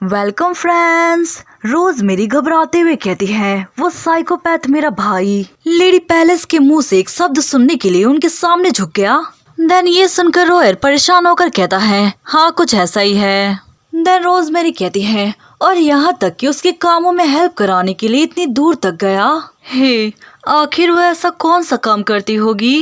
Welcome friends. रोज मेरी घबराते हुए कहती है वो साइकोपैथ मेरा भाई। लेडी पैलेस के मुंह से एक शब्द सुनने के लिए उनके सामने झुक गया। देन ये सुनकर रोयर परेशान होकर कहता है हाँ कुछ ऐसा ही है। देन रोज मेरी कहती है और यहाँ तक कि उसके कामों में हेल्प कराने के लिए इतनी दूर तक गया। हे आखिर वो ऐसा कौन सा काम करती होगी।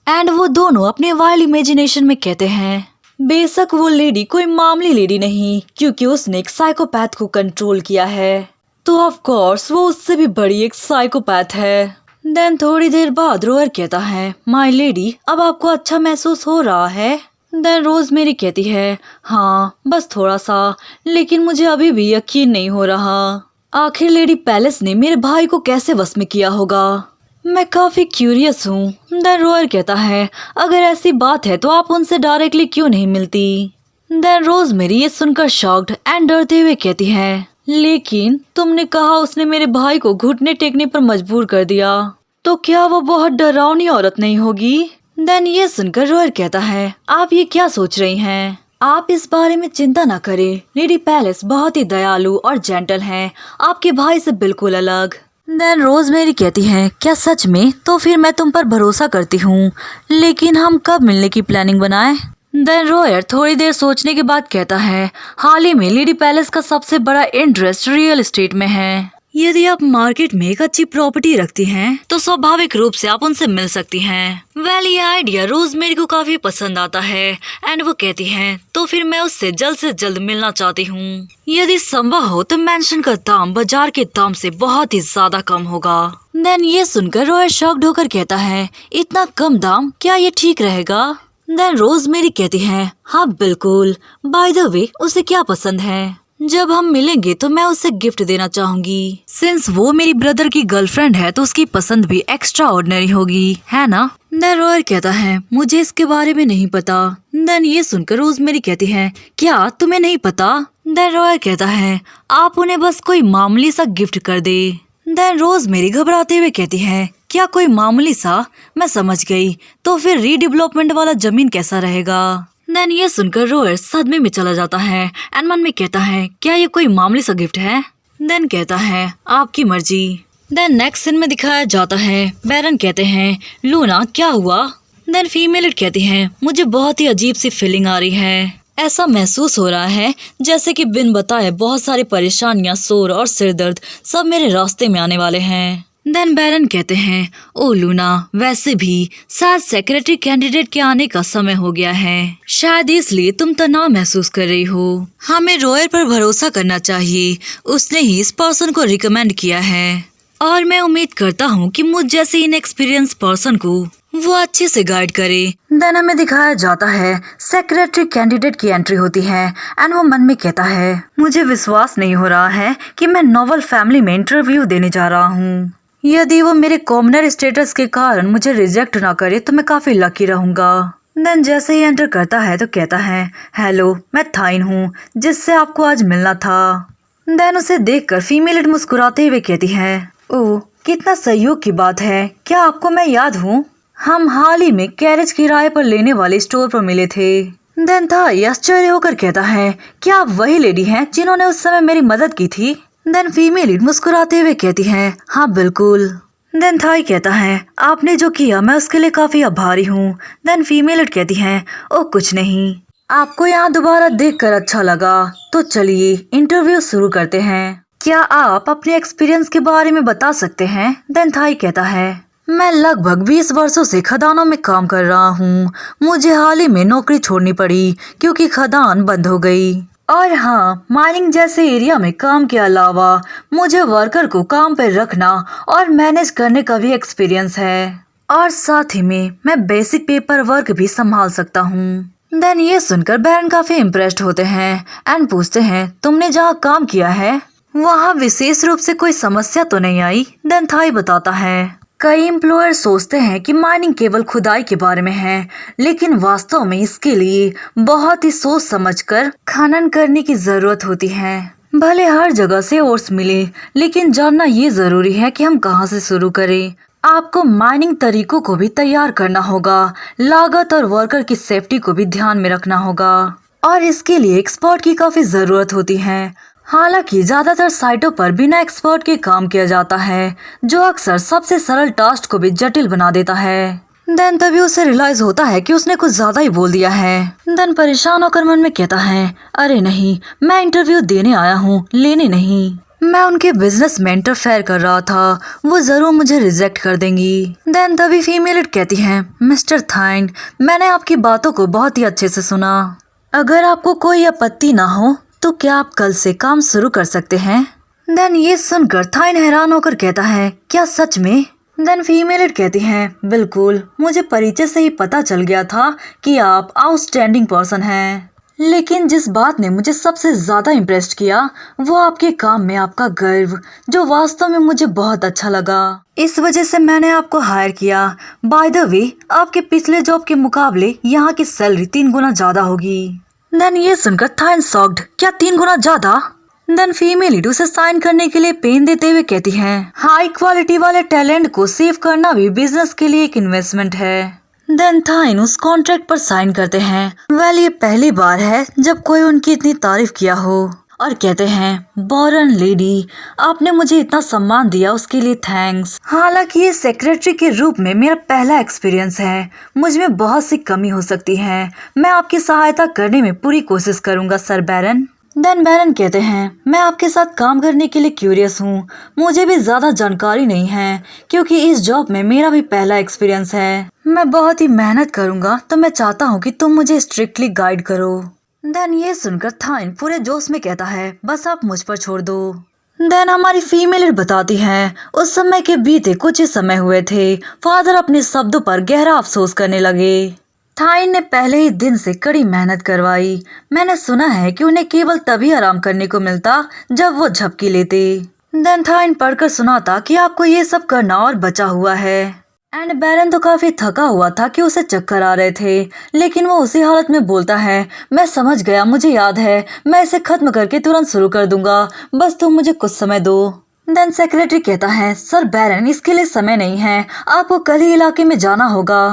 एंड वो दोनों अपने वाइल्ड इमेजिनेशन में कहते हैं बेशक वो लेडी कोई मामूली लेडी नहीं, क्योंकि उसने एक साइकोपैथ को कंट्रोल किया है, तो ऑफ कोर्स वो उससे भी बड़ी एक साइकोपैथ है। देन थोड़ी देर बाद रोयर कहता है माय लेडी अब आपको अच्छा महसूस हो रहा है। देन रोज मेरी कहती है हाँ बस थोड़ा सा, लेकिन मुझे अभी भी यकीन नहीं हो रहा आखिर लेडी पैलेस ने मेरे भाई को कैसे वश में किया होगा। मैं काफी क्यूरियस हूँ। देन रोयर कहता है अगर ऐसी बात है तो आप उनसे डायरेक्टली क्यों नहीं मिलती। देन रोज मेरी ये सुनकर शॉक्ड एंड डरते हुए कहती है लेकिन तुमने कहा उसने मेरे भाई को घुटने टेकने पर मजबूर कर दिया, तो क्या वो बहुत डरावनी औरत नहीं होगी। देन ये सुनकर रोयर कहता है आप ये क्या सोच रही हैं, आप इस बारे में चिंता न करें। लेडी पैलेस बहुत ही दयालु और जेंटल है, आपके भाई से बिल्कुल अलग। देन रोज मेरी कहती है क्या सच में, तो फिर मैं तुम पर भरोसा करती हूँ, लेकिन हम कब मिलने की प्लानिंग बनाएं। देन रोयर थोड़ी देर सोचने के बाद कहता है हाल ही में लेडी पैलेस का सबसे बड़ा इंटरेस्ट रियल एस्टेट में है। यदि आप मार्केट में एक अच्छी प्रॉपर्टी रखती हैं, तो स्वाभाविक रूप से आप उनसे मिल सकती हैं। वेल ये आइडिया रोज मेरी को काफी पसंद आता है एंड वो कहती है तो फिर मैं उससे जल्द से जल्द मिलना चाहती हूँ। यदि संभव हो तो मेंशन का दाम बाजार के दाम से बहुत ही ज्यादा कम होगा। देन ये सुनकर रोयर शॉक्ड होकर कहता है इतना कम दाम, क्या ये ठीक रहेगा। देन रोज मेरी कहती है हाँ बिल्कुल। बाय द वे उसे क्या पसंद है, जब हम मिलेंगे तो मैं उसे गिफ्ट देना चाहूंगी। सिंस वो मेरी ब्रदर की गर्लफ्रेंड है तो उसकी पसंद भी एक्स्ट्रा ऑर्डिनरी होगी, है ना। देन रोयर कहता है मुझे इसके बारे में नहीं पता। देन ये सुनकर रोज मेरी कहती है क्या तुम्हें नहीं पता। देन रोयर कहता है आप उन्हें बस कोई मामूली सा गिफ्ट कर दे। देन रोज मेरी घबराते हुए कहती है क्या कोई मामूली सा, मैं समझ गई, तो फिर रीडेवलपमेंट वाला जमीन कैसा रहेगा। देन ये सुनकर रोयर सदमे में चला जाता है एंड मन में कहता है क्या ये कोई मामूली सा गिफ्ट है। देन कहता है आपकी मर्जी। देन नेक्स्ट सीन में दिखाया जाता है बैरन कहते हैं लूना क्या हुआ। देन फीमेल कहती है मुझे बहुत ही अजीब सी फीलिंग आ रही है, ऐसा महसूस हो रहा है जैसे कि बिन बताए बहुत सारी परेशानियां, शोर और सिरदर्द सब मेरे रास्ते में आने वाले हैं। देन बैरन कहते हैं ओ लूना वैसे भी शायद सेक्रेटरी कैंडिडेट के आने का समय हो गया है, शायद इसलिए तुम तनाव महसूस कर रही हो। हमें रोयर पर भरोसा करना चाहिए, उसने ही इस पर्सन को रिकमेंड किया है और मैं उम्मीद करता हूँ कि मुझ जैसे इनएक्सपीरियंस पर्सन को वो अच्छे से गाइड करे। देन हमें दिखाया जाता है सेक्रेटरी कैंडिडेट की एंट्री होती है एंड वो मन में कहता है मुझे विश्वास नहीं हो रहा है कि मैं नोबल फैमिली में इंटरव्यू देने जा रहा हूँ। यदि वो मेरे कॉमनर स्टेटस के कारण मुझे रिजेक्ट ना करे तो मैं काफी लकी रहूंगा। देन जैसे ही एंटर करता है तो कहता है हेलो मैं थाइन हूँ जिससे आपको आज मिलना था। देन उसे देखकर फीमेल मुस्कुराते हुए कहती है ओह कितना सहयोग की बात है, क्या आपको मैं याद हूँ, हम हाल ही में कैरेज किराए पर लेने वाले स्टोर पर मिले थे। देन था आश्चर्य होकर कहता है क्या आप वही लेडी हैं जिन्होंने उस समय मेरी मदद की थी। देन फीमेल मुस्कुराते हुए कहती है हाँ बिल्कुल। देन थाई कहता है आपने जो किया मैं उसके लिए काफी आभारी हूँ। देन फीमेल कहती है ओ कुछ नहीं, आपको यहाँ दोबारा देखकर अच्छा लगा, तो चलिए इंटरव्यू शुरू करते हैं। क्या आप अपने एक्सपीरियंस के बारे में बता सकते हैं। देन थाई कहता है मैं लगभग 20 वर्षों से खदानों में काम कर रहा हूँ, मुझे हाल ही में नौकरी छोड़नी पड़ी क्योंकि खदान बंद हो गई, और हाँ माइनिंग जैसे एरिया में काम के अलावा मुझे वर्कर को काम पर रखना और मैनेज करने का भी एक्सपीरियंस है, और साथ ही में मैं बेसिक पेपर वर्क भी संभाल सकता हूँ। देन ये सुनकर बैरन काफी इम्प्रेस्ड होते हैं एंड पूछते हैं तुमने जहाँ काम किया है वहाँ विशेष रूप से कोई समस्या तो नहीं आई। देन थाई बताता है कई एम्प्लॉयर सोचते हैं कि माइनिंग केवल खुदाई के बारे में है, लेकिन वास्तव में इसके लिए बहुत ही सोच समझकर खनन करने की जरूरत होती है। भले हर जगह से ओर्स मिले, लेकिन जानना ये जरूरी है कि हम कहाँ से शुरू करें। आपको माइनिंग तरीकों को भी तैयार करना होगा, लागत और वर्कर की सेफ्टी को भी ध्यान में रखना होगा, और इसके लिए एक्सपर्ट की काफी जरूरत होती है। हालांकि ज्यादातर साइटों पर बिना एक्सपर्ट के काम किया जाता है, जो अक्सर सबसे सरल टास्क को भी जटिल बना देता है। देन तभी उसे रियलाइज होता है कि उसने कुछ ज्यादा ही बोल दिया है। देन परेशान होकर मन में कहता है, अरे नहीं, मैं इंटरव्यू देने आया हूँ, लेने नहीं। मैं उनके बिजनेस में इंटरफेयर कर रहा था, वो जरूर मुझे रिजेक्ट कर देंगी। देन तभी फीमेल लीड कहती है, मिस्टर थाइन, मैंने आपकी बातों को बहुत ही अच्छे से सुना। अगर आपको कोई आपत्ति ना हो तो क्या आप कल से काम शुरू कर सकते हैं? देन ये सुनकर थाइन हैरान होकर कहता है, क्या सच में? देन फीमेल लीड कहती है, बिल्कुल, मुझे परिचय से ही पता चल गया था कि आप आउटस्टैंडिंग पर्सन हैं। लेकिन जिस बात ने मुझे सबसे ज्यादा इम्प्रेस किया वो आपके काम में आपका गर्व, जो वास्तव में मुझे बहुत अच्छा लगा। इस वजह से मैंने आपको हायर किया। बाय द वे, आपके पिछले जॉब के मुकाबले यहाँ की सैलरी 3 गुना ज्यादा होगी। देन ये सुनकर थाइन शॉक्ड, क्या 3 गुना ज्यादा? देन फीमेल लीड उसे साइन करने के लिए पेन देते हुए कहती है, हाई क्वालिटी वाले टैलेंट को सेव करना भी बिजनेस के लिए एक इन्वेस्टमेंट है। देन थाइन उस कॉन्ट्रैक्ट पर साइन करते हैं। वेल, ये पहली बार है जब कोई उनकी इतनी तारीफ किया हो, और कहते हैं, बॉरन लेडी, आपने मुझे इतना सम्मान दिया उसके लिए थैंक्स। हालांकि ये सेक्रेटरी के रूप में मेरा पहला एक्सपीरियंस है, मुझ में बहुत सी कमी हो सकती है। मैं आपकी सहायता करने में पूरी कोशिश करूंगा सर बैरन। देन बैरन कहते हैं, मैं आपके साथ काम करने के लिए क्यूरियस हूँ। मुझे भी ज्यादा जानकारी नहीं है क्योंकि इस जॉब में मेरा भी पहला एक्सपीरियंस है। मैं बहुत ही मेहनत करूंगा, तो मैं चाहता हूँ कि तुम मुझे स्ट्रिक्टली गाइड करो। देन ये सुनकर थाइन पूरे जोश में कहता है, बस आप मुझ पर छोड़ दो। देन हमारी फीमेल बताती है, उस समय के बीते कुछ ही समय हुए थे, फादर अपने शब्दों पर गहरा अफसोस करने लगे। थाइन ने पहले ही दिन से कड़ी मेहनत करवाई। मैंने सुना है कि उन्हें केवल तभी आराम करने को मिलता जब वो झपकी लेते। देन थाइन पढ़कर सुनाता कि आपको ये सब करना और बचा हुआ है। एंड बैरन तो काफी थका हुआ था कि उसे चक्कर आ रहे थे, लेकिन वो उसी हालत में बोलता है, मैं समझ गया, मुझे याद है, मैं इसे खत्म करके तुरंत शुरू कर दूंगा, बस तुम मुझे कुछ समय दो। देन सेक्रेटरी कहता है, सर बैरन, इसके लिए समय नहीं है, आपको कल ही इलाके में जाना होगा।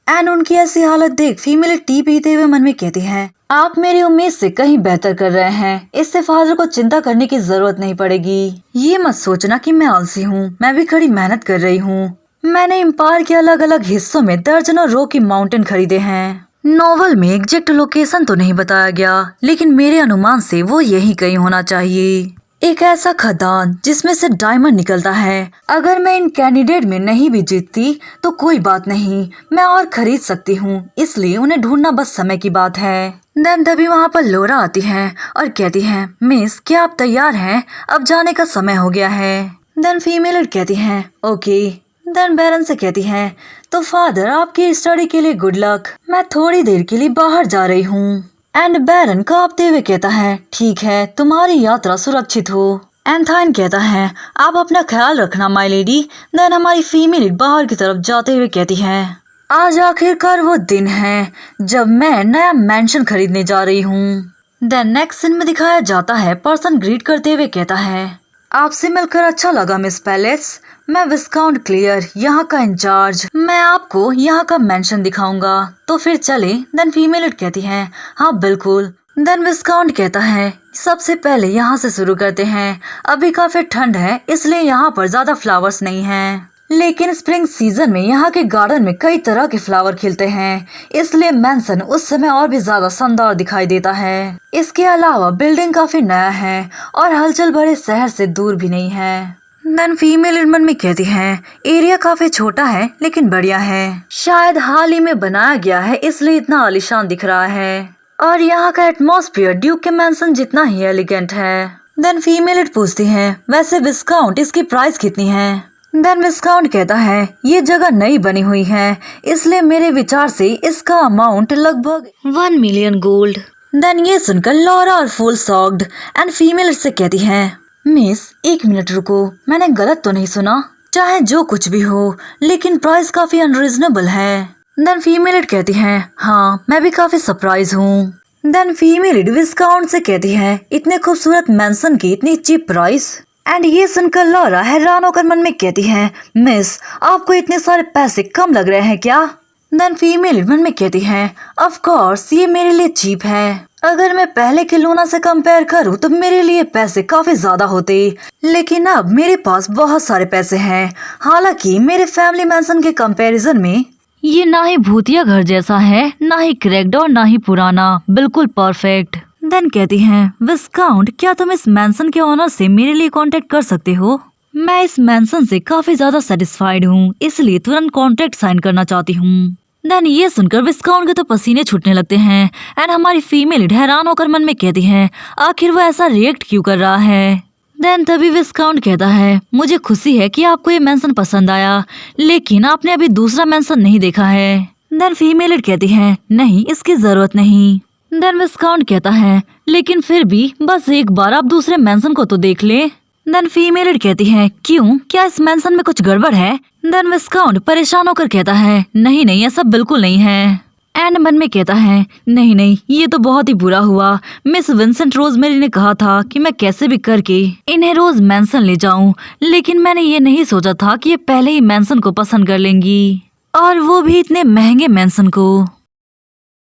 एंड उनकी ऐसी हालत देख फीमेल टी पीते हुए मन में कहती है, आप मेरी उम्मीद से कहीं बेहतर कर रहे हैं, इससे फादर को चिंता करने की जरूरत नहीं पड़ेगी। ये मत सोचना कि मैं आलसी हूँ, मैं भी कड़ी मेहनत कर रही हूँ। मैंने एम्पायर के अलग अलग हिस्सों में दर्जनों रॉकी माउंटेन खरीदे हैं। नॉवल में एग्जैक्ट लोकेशन तो नहीं बताया गया, लेकिन मेरे अनुमान से वो यही कहीं होना चाहिए। एक ऐसा खदान जिसमें से डायमंड निकलता है। अगर मैं इन कैंडिडेट में नहीं भी जीतती तो कोई बात नहीं, मैं और खरीद सकती हूँ, इसलिए उन्हें ढूंढना बस समय की बात है। देन तभी वहाँ पर लोरा आती है और कहती है, मिस, क्या आप तैयार हैं? अब जाने का समय हो गया है। देन फीमेल कहती है, ओके। देन बैरन से कहती है, तो फादर, आपकी स्टडी के लिए गुड लक, मैं थोड़ी देर के लिए बाहर जा रही हूँ। एंड बैरन कांपते हुए कहता है, ठीक है, तुम्हारी यात्रा सुरक्षित हो। एंड थाइन कहता है, आप अपना ख्याल रखना माय लेडी। देन हमारी फीमेल बाहर की तरफ जाते हुए कहती है, आज आखिरकार वो दिन है जब मैं नया मैंशन खरीदने जा रही हूँ। देन नेक्स्ट सीन में दिखाया जाता है, पर्सन ग्रीट करते हुए कहता है, आपसे मिलकर अच्छा लगा मिस पैलेस, मैं विस्काउंट क्लियर, यहाँ का इंचार्ज, मैं आपको यहाँ का मेंशन दिखाऊंगा, तो फिर चले। देन फीमेल कहती है, हाँ बिल्कुल। देन विस्काउंट कहता है, सबसे पहले यहाँ से शुरू करते हैं, अभी काफी ठंड है इसलिए यहाँ पर ज्यादा फ्लावर्स नहीं हैं, लेकिन स्प्रिंग सीजन में यहाँ के गार्डन में कई तरह के फ्लावर खिलते हैं, इसलिए मेंशन उस समय और भी ज्यादा शानदार दिखाई देता है। इसके अलावा बिल्डिंग काफी नया है और हलचल भरे शहर से दूर भी नहीं है। देन फीमेल मन में कहती है, एरिया काफी छोटा है लेकिन बढ़िया है, शायद हाल ही में बनाया गया है इसलिए इतना आलीशान दिख रहा है, और यहाँ का एटमॉस्फेयर ड्यूक के मैंशन जितना ही एलिगेंट है। देन फीमेल पूछती है, वैसे विस्काउंट, इसकी प्राइस कितनी है? देन विस्काउंट कहता है, ये जगह नई बनी हुई है इसलिए मेरे विचार से इसका अमाउंट लगभग 1 मिलियन गोल्ड। देन ये सुनकर लॉरा और फुल शॉक्ड एंड फीमेल से कहती है, मिस, 1 मिनट रुको, मैंने गलत तो नहीं सुना? चाहे जो कुछ भी हो, लेकिन प्राइस काफी अनरीजनेबल है। देन फीमेल कहती है, हाँ, मैं भी काफी सरप्राइज हूँ। देन फीमेल विस्काउंट से कहती है, इतने खूबसूरत मेंशन की इतनी चीप प्राइस? एंड ये सुनकर लॉरा हैरान होकर मन में कहती है, मिस, आपको इतने सारे पैसे कम लग रहे हैं क्या? देन फीमेल मन में कहती है, ऑफ कोर्स ये मेरे लिए चीप है। अगर मैं पहले के लूना से कंपेयर करूँ तो मेरे लिए पैसे काफी ज्यादा होते, लेकिन अब मेरे पास बहुत सारे पैसे हैं। हालांकि मेरे फैमिली मैंशन के कंपैरिजन में ये ना ही भूतिया घर जैसा है, ना ही क्रैक्ड और ना ही पुराना, बिल्कुल परफेक्ट। देन कहती हैं, विस्काउंट क्या तुम इस मैंशन के ऑनर से मेरे लिए कांटेक्ट कर सकते हो? मैं इस मैंशन से काफी ज्यादा सेटिस्फाइड हूँ, इसलिए तुरंत कॉन्ट्रैक्ट साइन करना चाहती हूँ। देन ये सुनकर विस्काउंट के तो पसीने छूटने लगते हैं एंड हमारी फीमेल हैरान होकर मन में कहती है, आखिर वो ऐसा रिएक्ट क्यों कर रहा है? देन तभी विस्काउंट कहता है, मुझे खुशी है कि आपको ये मेंशन पसंद आया, लेकिन आपने अभी दूसरा मेंशन नहीं देखा है। देन फीमेल कहती है, नहीं इसकी जरूरत नहीं। देन विस्काउंट कहता है, लेकिन फिर भी बस एक बार आप दूसरे मेंशन को तो देख ले। देन फीमेल कहती है, क्यों, क्या इस मेंशन में कुछ गड़बड़ है? देन विस्काउंट परेशान होकर कहता है, नहीं नहीं ऐसा बिल्कुल नहीं है। एंड मन में कहता है, नहीं नहीं ये तो बहुत ही बुरा हुआ। मिस विंसेंट रोजमेरी ने कहा था कि मैं कैसे भी करके इन्हें रोज मेंशन ले जाऊं, लेकिन मैंने ये नहीं सोचा था कि ये पहले ही मेंशन को पसंद कर लेंगी, और वो भी इतने महंगे मेंशन को।